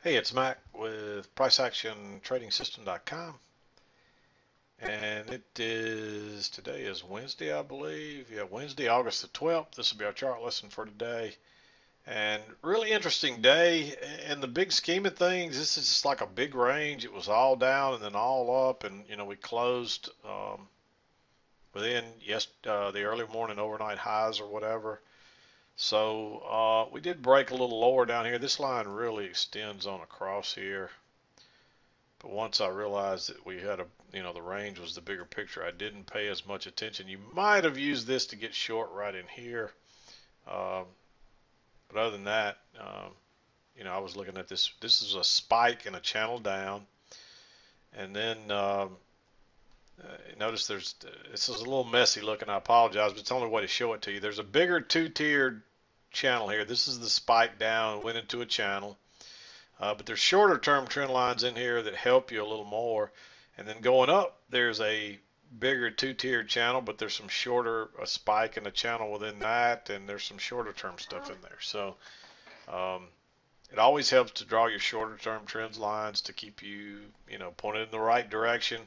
Hey, it's Mack with PriceActionTradingSystem.com, and today is Wednesday, I believe. Yeah, Wednesday, August the 12th. This will be our chart lesson for today. And really interesting day. In the big scheme of things, this is just like a big range. It was all down and then all up, and we closed within the early morning overnight highs or whatever. So we did break a little lower down here. This line really extends on across here. But once I realized that we had the range was the bigger picture, I didn't pay as much attention. You might have used this to get short right in here. Um, but other than that, I was looking at this. This is a spike and a channel down. And then notice this is a little messy looking. I apologize, but it's the only way to show it to you. There's a bigger two-tiered channel here. This is the spike down, went into a channel. But there's shorter term trend lines in here that help you a little more. And then going up, there's a bigger two-tiered channel, but there's some a spike in the channel within that, and there's some shorter term stuff in there. So um, it always helps to draw your shorter term trends lines to keep you, pointed in the right direction.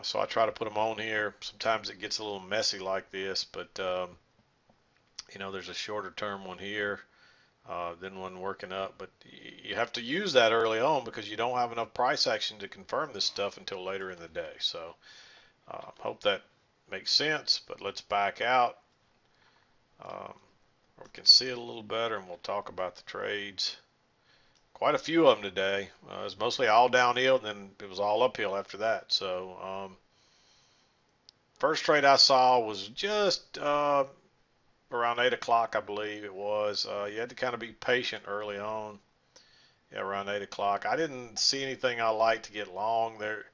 So I try to put them on here. Sometimes it gets a little messy like this, but there's a shorter term one here. Then one working up, but you have to use that early on because you don't have enough price action to confirm this stuff until later in the day. So hope that makes sense, but let's back out. Um, we can see it a little better, and we'll talk about the trades. Quite a few of them today. It was mostly all downhill, and then it was all uphill after that. So first trade I saw was just around 8 o'clock, I believe it was. You had to kind of be patient early on. Yeah, around 8 o'clock. I didn't see anything I liked to get long there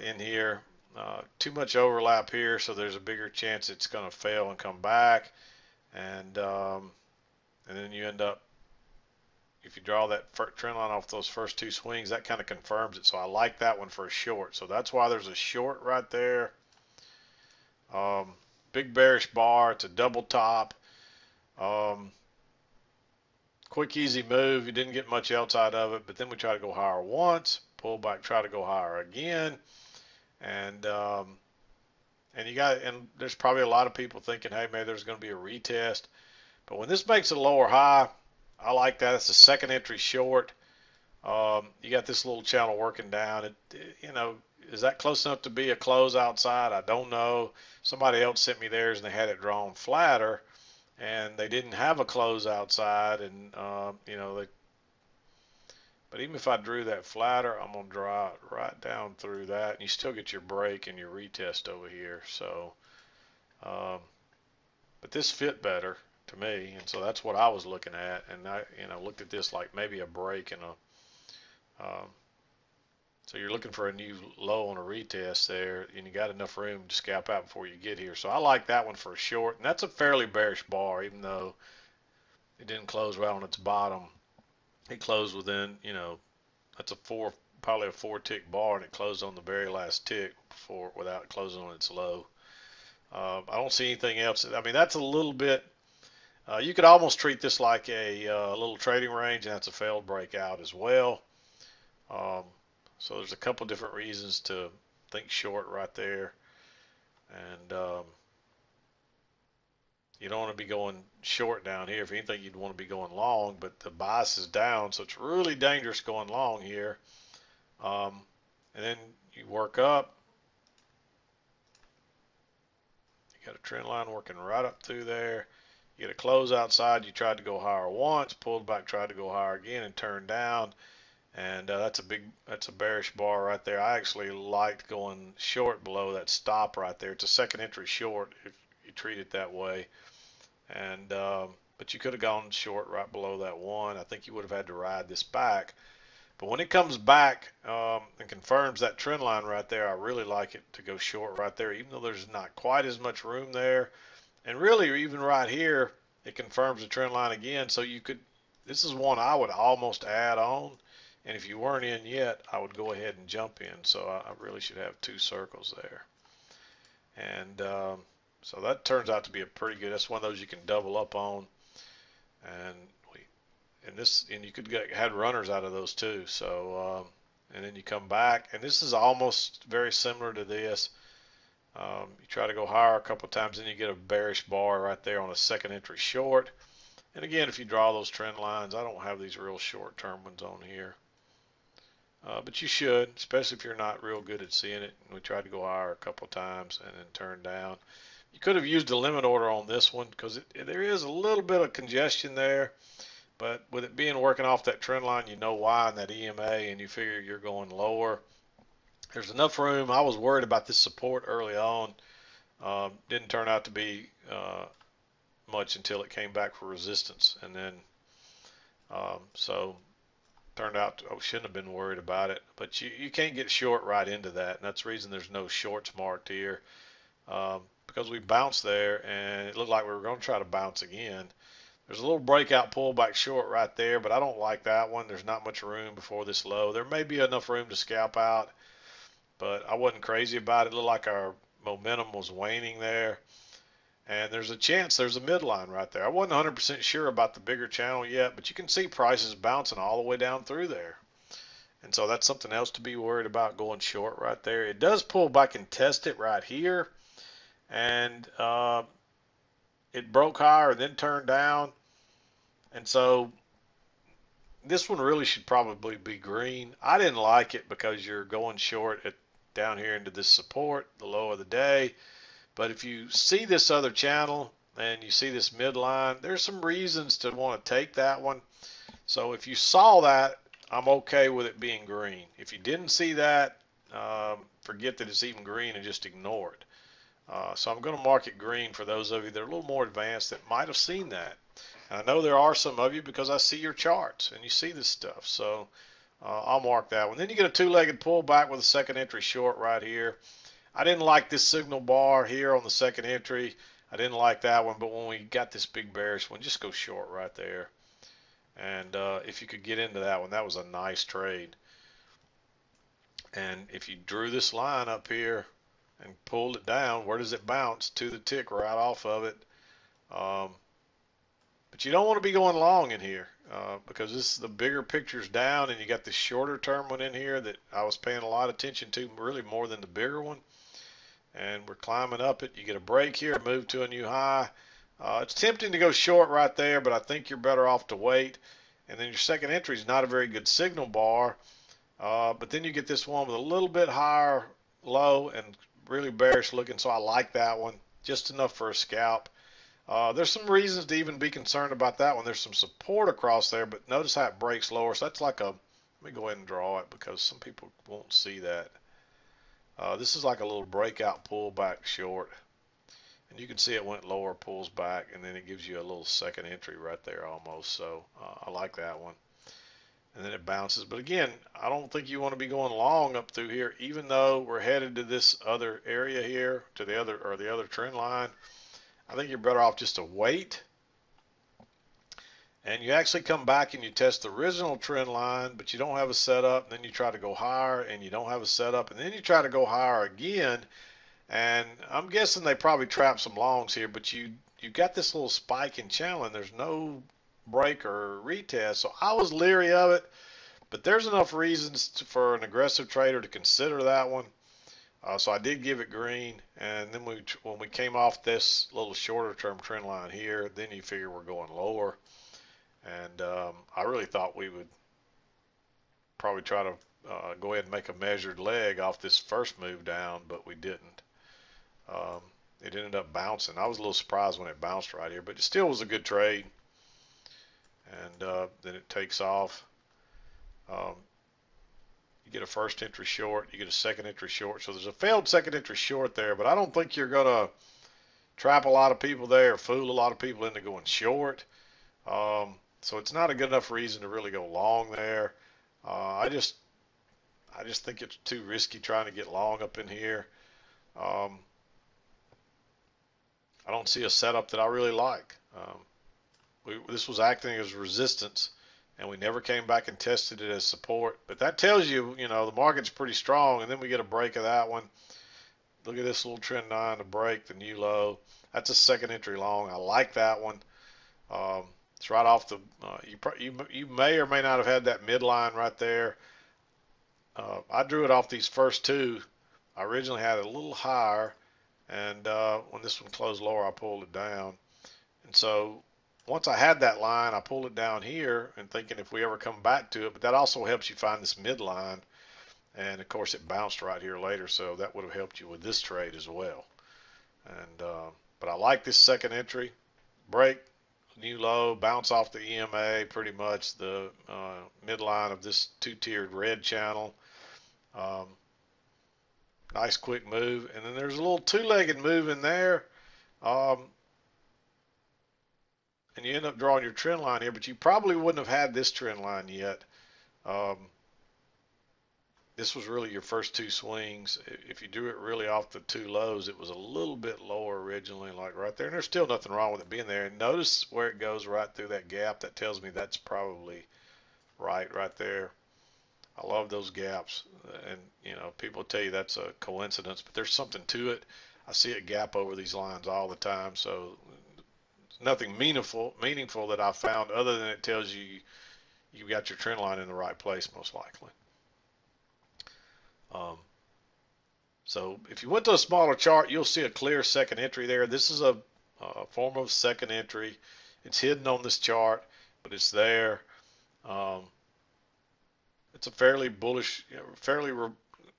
in here. Too much overlap here, so there's a bigger chance it's going to fail and come back. And then you end up, if you draw that trend line off those first two swings, that kind of confirms it. So I like that one for a short. So that's why there's a short right there. Big bearish bar. It's a double top. Quick, easy move. You didn't get much else out of it, but then we try to go higher once, pull back, try to go higher again, and there's probably a lot of people thinking, hey, maybe there's going to be a retest, but when this makes a lower high, I like that. It's a second entry short. You got this little channel working down. Is that close enough to be a close outside? I don't know. Somebody else sent me theirs and they had it drawn flatter, and they didn't have a close outside, and but even if I drew that flatter, I'm gonna draw it right down through that, and you still get your break and your retest over here. So um, but this fit better to me, and so that's what I was looking at, and I looked at this like maybe a break and a so you're looking for a new low on a retest there, and you got enough room to scalp out before you get here. So I like that one for a short, and that's a fairly bearish bar, even though it didn't close right on its bottom. It closed within, that's probably a four tick bar, and it closed on the very last tick before without closing on its low. I don't see anything else. I mean, that's a little bit. You could almost treat this like a little trading range, and that's a failed breakout as well. Um, so there's a couple different reasons to think short right there, and you don't want to be going short down here. If anything, you'd want to be going long, but the bias is down, so it's really dangerous going long here. And then you work up. You got a trend line working right up through there. You get a close outside. You tried to go higher once, pulled back, tried to go higher again, and turned down. And that's a bearish bar right there. I actually liked going short below that stop right there. It's a second entry short if you treat it that way. And but you could have gone short right below that one. I think you would have had to ride this back. But when it comes back and confirms that trend line right there, I really like it to go short right there, even though there's not quite as much room there. And really, even right here, it confirms the trend line again. So this is one I would almost add on. And if you weren't in yet, I would go ahead and jump in. So I really should have two circles there. And so that turns out to be that's one of those you can double up on. And and you could get had runners out of those too. So and then you come back, and this is almost very similar to this. You try to go higher a couple of times, then you get a bearish bar right there on a second entry short. And again, if you draw those trend lines, I don't have these real short-term ones on here. But you should, especially if you're not real good at seeing it. And we tried to go higher a couple of times and then turn down. You could have used a limit order on this one because there is a little bit of congestion there. But with it being working off that trend line, you know why, and that EMA, and you figure you're going lower. There's enough room. I was worried about this support early on. Didn't turn out to be much until it came back for resistance, and then so turned out I shouldn't have been worried about it. But you can't get short right into that, and that's the reason there's no shorts marked here, because we bounced there, and it looked like we were going to try to bounce again. There's a little breakout pullback short right there, but I don't like that one. There's not much room before this low. There may be enough room to scalp out, but I wasn't crazy about it. It looked like our momentum was waning there. And there's a chance there's a midline right there. I wasn't 100% sure about the bigger channel yet, but you can see prices bouncing all the way down through there. And so that's something else to be worried about going short right there. It does pull back and test it right here. And it broke higher and then turned down. And so this one really should probably be green. I didn't like it because you're going short down here into this support, the low of the day. But if you see this other channel and you see this midline, there's some reasons to want to take that one. So if you saw that, I'm okay with it being green. If you didn't see that, forget that it's even green and just ignore it. So I'm going to mark it green for those of you that are a little more advanced that might have seen that. And I know there are some of you because I see your charts and you see this stuff. So I'll mark that one. Then you get a two-legged pullback with a second entry short right here. I didn't like this signal bar here on the second entry. I didn't like that one, but when we got this big bearish one, just go short right there. And if you could get into that one, that was a nice trade. And if you drew this line up here and pulled it down, where does it bounce? To the tick right off of it. But you don't want to be going long in here because the bigger picture's down, and you got this shorter term one in here that I was paying a lot of attention to, really more than the bigger one. And we're climbing up it. You get a break here, move to a new high. It's tempting to go short right there, but I think you're better off to wait. And then your second entry is not a very good signal bar. But then you get this one with a little bit higher low and really bearish looking, so I like that one. Just enough for a scalp. There's some reasons to even be concerned about that one. There's some support across there, but notice how it breaks lower. So that's like let me go ahead and draw it because some people won't see that. This is like a little breakout pullback short. And you can see it went lower, pulls back, and then it gives you a little second entry right there almost. So I like that one. And then it bounces. But again, I don't think you want to be going long up through here, even though we're headed to this other area here, to the other trend line. I think you're better off just to wait. And you actually come back and you test the original trend line, but you don't have a setup. And then you try to go higher, and you don't have a setup. And then you try to go higher again. And I'm guessing they probably trapped some longs here, but you got this little spike in channel, and there's no break or retest. So I was leery of it, but there's enough reasons for an aggressive trader to consider that one. So I did give it green, and then when we came off this little shorter term trend line here, then you figure we're going lower. And I really thought we would probably try to go ahead and make a measured leg off this first move down, but we didn't. It ended up bouncing. I was a little surprised when it bounced right here, but it still was a good trade. And then it takes off. You get a first entry short, you get a second entry short. So there's a failed second entry short there, but I don't think you're going to trap a lot of people there, fool a lot of people into going short. So it's not a good enough reason to really go long there. I just think it's too risky trying to get long up in here. I don't see a setup that I really like. This was acting as resistance, and we never came back and tested it as support. But that tells you, the market's pretty strong, and then we get a break of that one. Look at this little trend line, the break, the new low. That's a second entry long. I like that one. It's right off the. You may or may not have had that midline right there. I drew it off these first two. I originally had it a little higher, and when this one closed lower, I pulled it down. And so once I had that line, I pulled it down here and thinking if we ever come back to it, but that also helps you find this midline. And of course, it bounced right here later, so that would have helped you with this trade as well. And but I like this second entry. Break, new low, bounce off the EMA, pretty much the midline of this two-tiered red channel. Um, nice quick move. And then there's a little two-legged move in there. Um, and you end up drawing your trend line here, but you probably wouldn't have had this trend line yet. Um, this was really your first two swings. If you drew it really off the two lows, it was a little bit lower originally, like right there. And there's still nothing wrong with it being there. And notice where it goes right through that gap. That tells me that's probably right there. I love those gaps. And, you know, people tell you that's a coincidence, but there's something to it. I see it gap over these lines all the time. So nothing meaningful that I found other than it tells you you got your trend line in the right place most likely. So if you went to a smaller chart, you'll see a clear second entry there. This is a form of second entry. It's hidden on this chart, but it's there. It's a fairly bullish,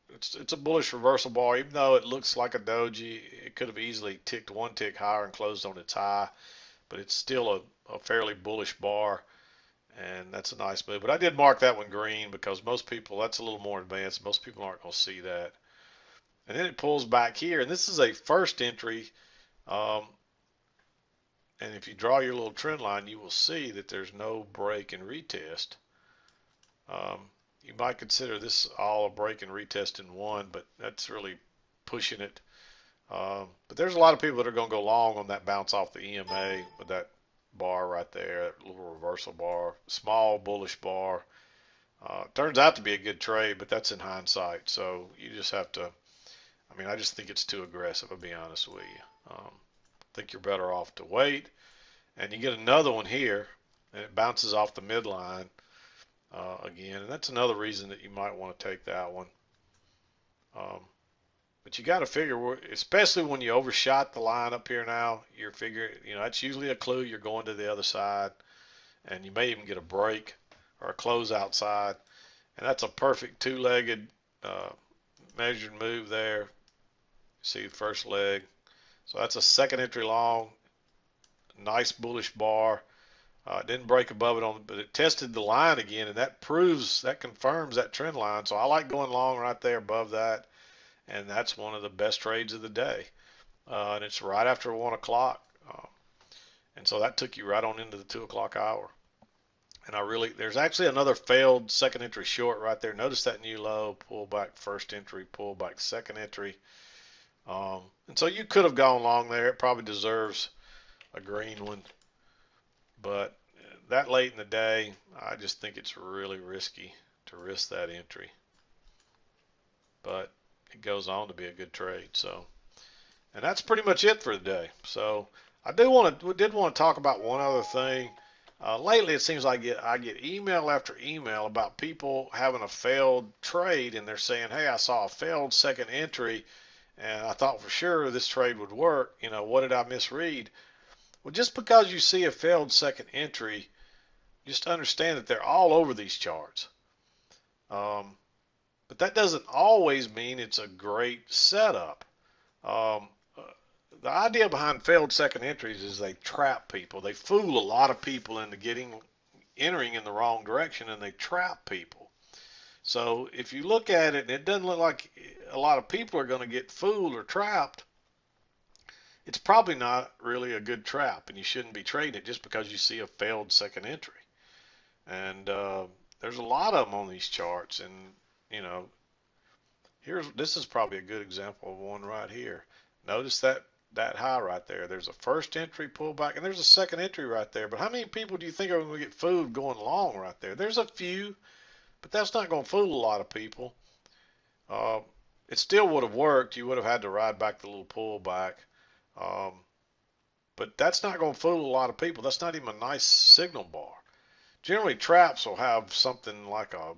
it's a bullish reversal bar. Even though it looks like a doji, it could have easily ticked one tick higher and closed on its high, but it's still a fairly bullish bar. And that's a nice move. But I did mark that one green because most people, that's a little more advanced. Most people aren't going to see that. And then it pulls back here. And this is a first entry. And if you draw your little trend line, you will see that there's no break and retest. You might consider this all a break and retest in one, but that's really pushing it. But there's a lot of people that are going to go long on that bounce off the EMA with that bar right there, that little reversal bar, small bullish bar. Turns out to be a good trade, but that's in hindsight. So you just have to, I mean, I just think it's too aggressive, I'll be honest with you. I think you're better off to wait. And you get another one here, and it bounces off the midline again. And that's another reason that you might want to take that one. But you got to figure, especially when you overshot the line up here now, you're figuring, you know, that's usually a clue you're going to the other side. And you may even get a break or a close outside. And that's a perfect two-legged measured move there. See the first leg. So that's a second entry long. Nice bullish bar. Didn't break above it, but it tested the line again, and that confirms that trend line. So I like going long right there above that. And that's one of the best trades of the day. And it's right after 1 o'clock. And so that took you right on into the 2 o'clock hour. And there's actually another failed second entry short right there. Notice that new low, pull back first entry, pull back second entry. And so you could have gone long there. It probably deserves a green one. But that late in the day, I just think it's really risky to risk that entry. But it goes on to be a good trade. So, and that's pretty much it for the day. So I did want to talk about one other thing. Lately, it seems like I get email after email about people having a failed trade, and they're saying, "Hey, I saw a failed second entry, and I thought for sure this trade would work. You know, what did I misread?" Well, just because you see a failed second entry, just understand that they're all over these charts. But that doesn't always mean it's a great setup. The idea behind failed second entries is they trap people. They fool a lot of people into entering in the wrong direction, and they trap people. So if you look at it and it doesn't look like a lot of people are going to get fooled or trapped, it's probably not really a good trap, and you shouldn't be trading it just because you see a failed second entry. And there's a lot of them on these charts, and you know, this is probably a good example of one right here. Notice that high right there. There's a first entry pullback, and there's a second entry right there. But how many people do you think are going to get fooled going long right there? There's a few, but that's not going to fool a lot of people. It still would have worked. You would have had to ride back the little pullback. But that's not going to fool a lot of people. That's not even a nice signal bar. Generally, traps will have something like a,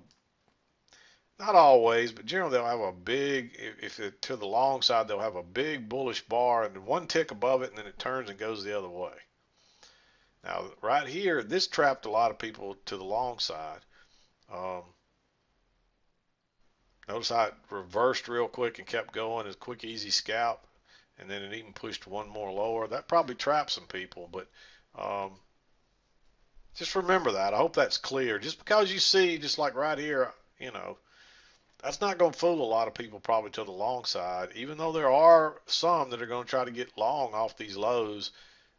not always, but generally they'll have a big, if it to the long side, they'll have a big bullish bar and one tick above it, and then it turns and goes the other way. Now, right here, this trapped a lot of people to the long side. Um, Notice how it reversed real quick and kept going as quick, easy scalp, and then it even pushed one more lower. That probably trapped some people, but um, just remember that. I hope that's clear. Just because you see, just like right here, that's not going to fool a lot of people probably to the long side. Even though there are some that are going to try to get long off these lows,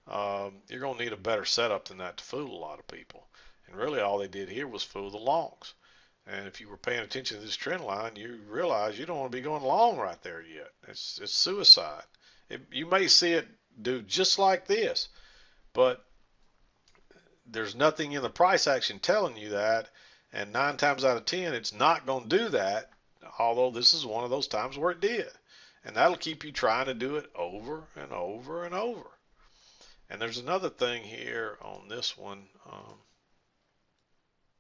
you're going to need a better setup than that to fool a lot of people. And really all they did here was fool the longs. And if you were paying attention to this trend line, you realize you don't want to be going long right there yet. It's suicide. You may see it do just like this, but there's nothing in the price action telling you that. And 9 times out of 10, it's not going to do that, although this is one of those times where it did. And that'll keep you trying to do it over and over and over. And there's another thing here on this one.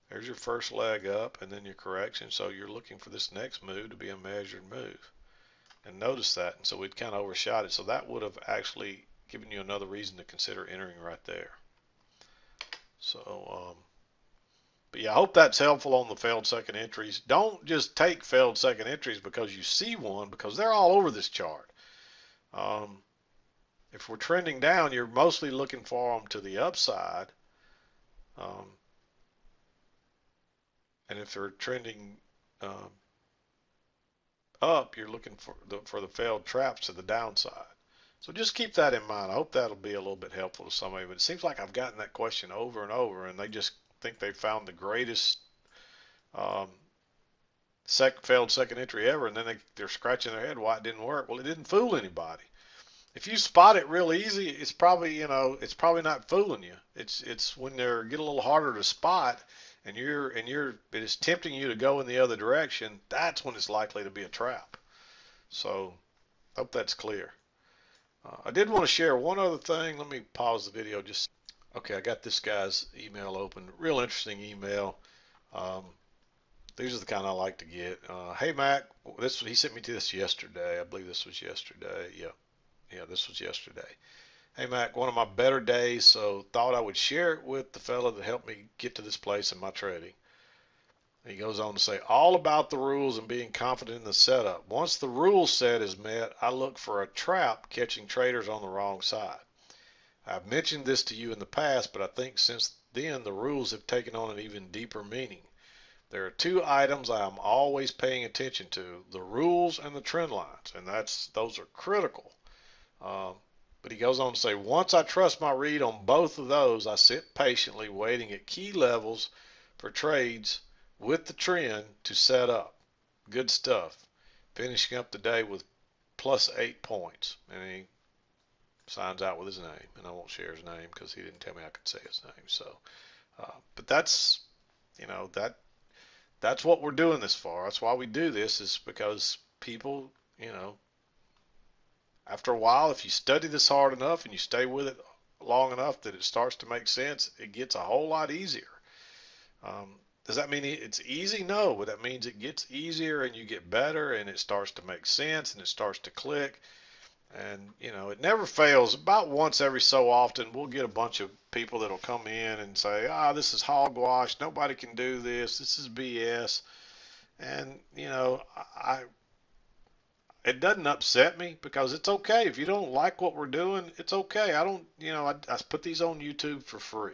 There's your first leg up and then your correction. So you're looking for this next move to be a measured move. And notice that. And so we'd kind of overshot it. So that would have actually given you another reason to consider entering right there. So, but yeah, I hope that's helpful on the failed second entries. Don't just take failed second entries because you see one, because they're all over this chart. If we're trending down, you're mostly looking for them to the upside. And if they're trending up, you're looking for the failed traps to the downside. So just keep that in mind. I hope that'll be a little bit helpful to somebody. But it seems like I've gotten that question over and over, and they just think they found the greatest failed second entry ever, and then they're scratching their head why it didn't work. Well, it didn't fool anybody. If you spot it real easy, it's probably not fooling you. It's when they get a little harder to spot, and it is tempting you to go in the other direction. That's when it's likely to be a trap. So, hope that's clear. I did want to share one other thing. Let me pause the video. Okay, I got this guy's email open. Real interesting email. These are the kind I like to get. Hey Mac, he sent me to this yesterday. I believe this was yesterday. Yeah, this was yesterday. Hey Mac, one of my better days, so thought I would share it with the fella that helped me get to this place in my trading. He goes on to say, all about the rules and being confident in the setup. Once the rule set is met, I look for a trap catching traders on the wrong side. I've mentioned this to you in the past, but I think since then the rules have taken on an even deeper meaning. There are 2 items I am always paying attention to, the rules and the trend lines, and those are critical. But he goes on to say, once I trust my read on both of those, I sit patiently waiting at key levels for trades with the trend to set up. Good stuff. Finishing up the day with plus 8 points. And he signs out with his name. And I won't share his name because he didn't tell me I could say his name. So, but that's what we're doing this for. That's why we do this, is because people, after a while, if you study this hard enough and you stay with it long enough that it starts to make sense, it gets a whole lot easier. Does that mean it's easy? No, but that means it gets easier and you get better and it starts to make sense and it starts to click. And, it never fails. About once every so often, we'll get a bunch of people that'll come in and say, this is hogwash. Nobody can do this. This is BS. And, it doesn't upset me because it's okay. If you don't like what we're doing, it's okay. I put these on YouTube for free.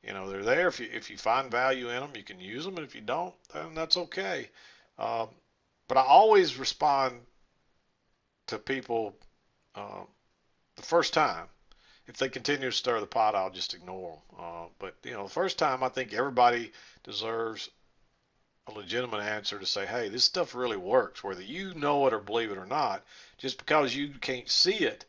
They're there. If you find value in them, you can use them. And if you don't, then that's okay. But I always respond to people the first time. If they continue to stir the pot, I'll just ignore them. But the first time, I think everybody deserves a legitimate answer to say, hey, this stuff really works, whether you know it or believe it or not. Just because you can't see it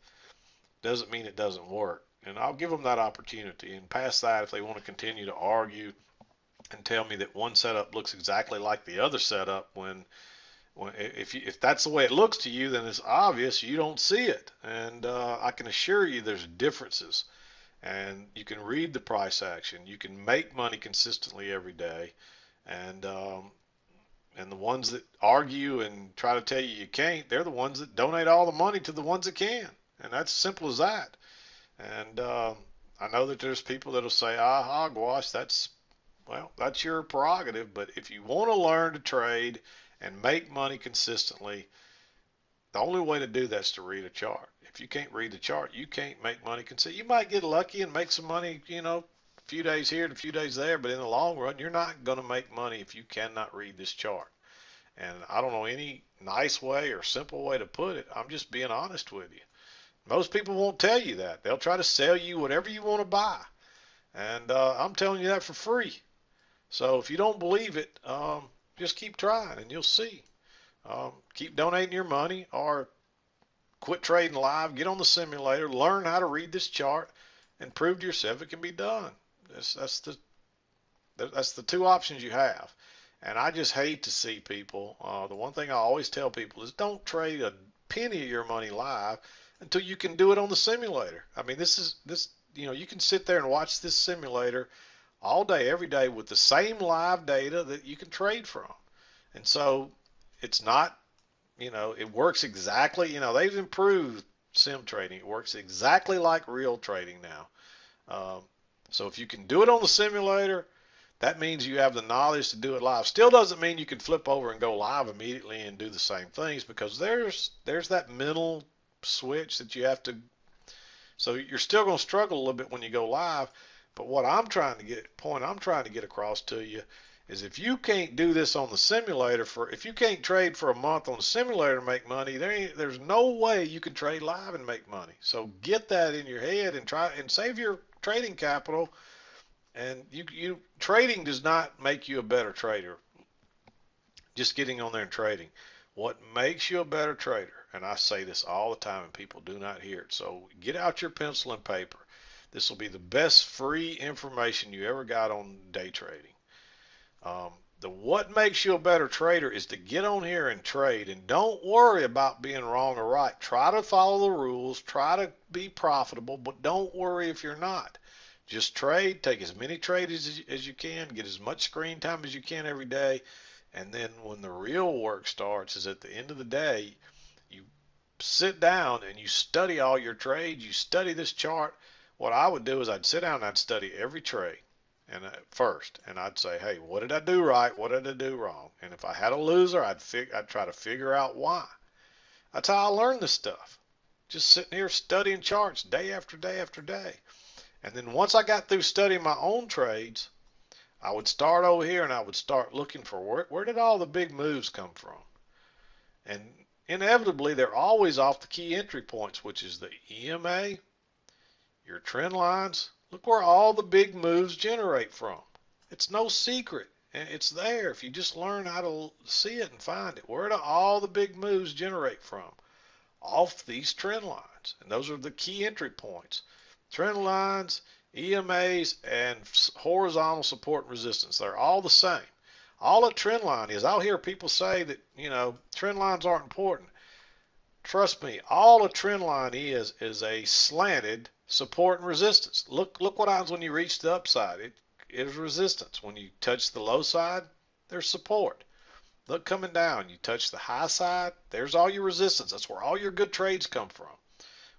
doesn't mean it doesn't work. And I'll give them that opportunity. And past that, if they want to continue to argue and tell me that one setup looks exactly like the other setup when If that's the way it looks to you, then it's obvious you don't see it. And I can assure you there's differences. And you can read the price action. You can make money consistently every day. And the ones that argue and try to tell you you can't, they're the ones that donate all the money to the ones that can. And that's simple as that. And I know that there's people that'll say, hogwash, that's your prerogative. But if you want to learn to trade and make money consistently, the only way to do that is to read a chart. If you can't read the chart, you can't make money consistently. You might get lucky and make some money, a few days here and a few days there, but in the long run, you're not going to make money if you cannot read this chart. And I don't know any nice way or simple way to put it. I'm just being honest with you. Most people won't tell you that. They'll try to sell you whatever you want to buy. And I'm telling you that for free. So if you don't believe it, just keep trying and you'll see. Keep donating your money or quit trading live, get on the simulator, learn how to read this chart, and prove to yourself it can be done. That's the two options you have. And I just hate to see people. The one thing I always tell people is don't trade a penny of your money live until you can do it on the simulator. I mean, you can sit there and watch this simulator all day, every day with the same live data that you can trade from. And so it's not, it works exactly, they've improved sim trading. It works exactly like real trading now. So if you can do it on the simulator, that means you have the knowledge to do it live. Still doesn't mean you can flip over and go live immediately and do the same things, because there's that mental switch that you have to. So you're still going to struggle a little bit when you go live. But what I'm trying to get across to you is if you can't do this on the simulator if you can't trade for a month on the simulator to make money, there's no way you can trade live and make money. So get that in your head and try and save your trading capital. And trading does not make you a better trader. Just getting on there and trading. What makes you a better trader, and I say this all the time and people do not hear it, so get out your pencil and paper. This will be the best free information you ever got on day trading. What makes you a better trader is to get on here and trade, and don't worry about being wrong or right. Try to follow the rules, try to be profitable, but don't worry if you're not. Just trade, take as many trades as you can, get as much screen time as you can every day, and then when the real work starts is at the end of the day, you sit down and you study all your trades, you study this chart. What I would do is I'd sit down and I'd study every trade first, and I'd say, hey, what did I do right? What did I do wrong? And if I had a loser, I'd try to figure out why. That's how I learned this stuff. Just sitting here studying charts day after day after day. And then once I got through studying my own trades, I would start over here and I would start looking for where did all the big moves come from? And inevitably, they're always off the key entry points, which is the EMA, your trend lines. Look where all the big moves generate from. It's no secret. And it's there if you just learn how to see it and find it. Where do all the big moves generate from? Off these trend lines. And those are the key entry points. Trend lines, EMAs, and horizontal support and resistance. They're all the same. All a trend line is, I'll hear people say that, trend lines aren't important. Trust me, all a trend line is a slanted support and resistance. Look what happens when you reach the upside. It is resistance. When you touch the low side, there's support. Look coming down, you touch the high side, there's all your resistance. That's where all your good trades come from.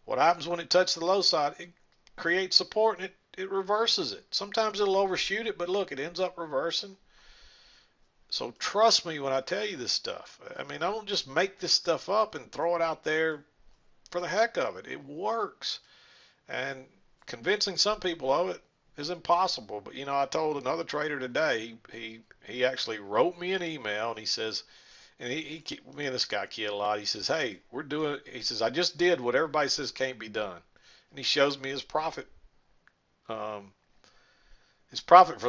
What happens when it touches the low side? It creates support and it reverses it. Sometimes it'll overshoot it, but look, it ends up reversing. So trust me when I tell you this stuff. I mean, I don't just make this stuff up and throw it out there for the heck of it. It works. And convincing some people of it is impossible. But, I told another trader today, he actually wrote me an email and he says, and me and this guy kid a lot. He says, hey, he says, I just did what everybody says can't be done. And he shows me his profit for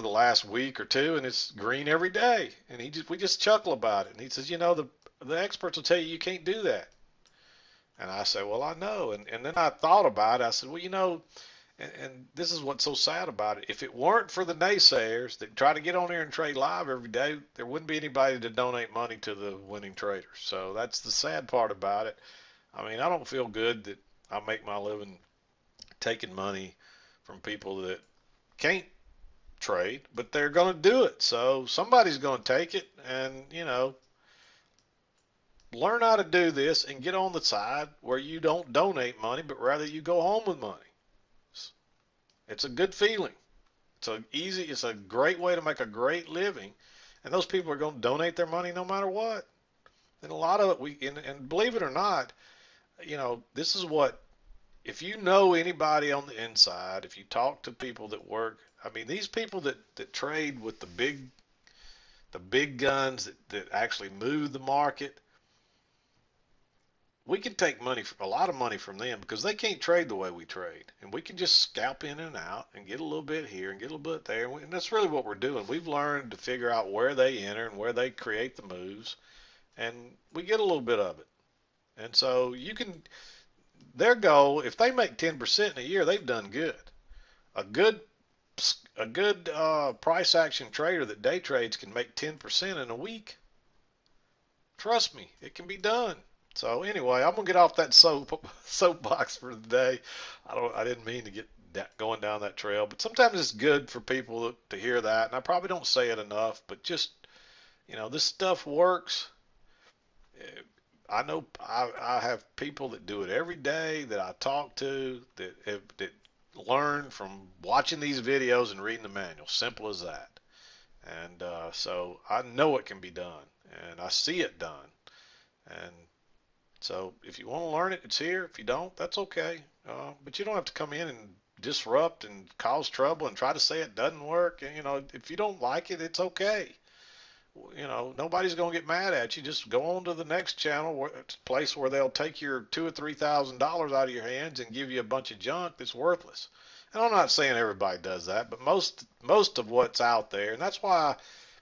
the last week or two, and it's green every day. And we just chuckle about it. And he says, the experts will tell you can't do that. And I say, well, I know. And then I thought about it. I said, well, And this is what's so sad about it. If it weren't for the naysayers that try to get on here and trade live every day, there wouldn't be anybody to donate money to the winning traders. So that's the sad part about it. I mean, I don't feel good that I make my living taking money from people that can't trade, but they're going to do it. So somebody's going to take it and, learn how to do this and get on the side where you don't donate money, but rather you go home with money. It's a good feeling. It's a great way to make a great living. And those people are going to donate their money no matter what. And a lot of it, and believe it or not, this is what, if you know anybody on the inside, if you talk to people that work, I mean, these people that trade with the big guns that actually move the market, we can take a lot of money from them because they can't trade the way we trade. And we can just scalp in and out and get a little bit here and get a little bit there. And that's really what we're doing. We've learned to figure out where they enter and where they create the moves. And we get a little bit of it. And so their goal, if they make 10% in a year, they've done good. A good price action trader that day trades can make 10% in a week. Trust me, it can be done. So anyway, I'm gonna get off that soapbox for the day. I didn't mean to get going down that trail, but sometimes it's good for people to hear that, and I probably don't say it enough, but just this stuff works. I know I have people that do it every day that I talk to that learn from watching these videos and reading the manual. Simple as that. And so I know it can be done, and I see it done. And so if you want to learn it, it's here. If you don't, that's okay. But you don't have to come in and disrupt and cause trouble and try to say it doesn't work. And, if you don't like it, it's okay. Nobody's going to get mad at you. Just go on to the next channel, place where they'll take your $2,000 or $3,000 out of your hands and give you a bunch of junk that's worthless. And I'm not saying everybody does that, but most of what's out there, and that's why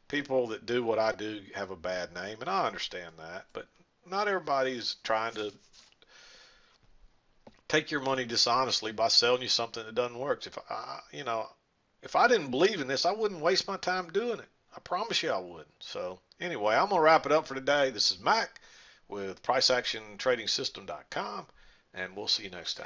people that do what I do have a bad name, and I understand that, but not everybody's trying to take your money dishonestly by selling you something that doesn't work. If I didn't believe in this, I wouldn't waste my time doing it. I promise you I wouldn't. So anyway, I'm going to wrap it up for today. This is Mack with PriceActionTradingSystem.com, and we'll see you next time.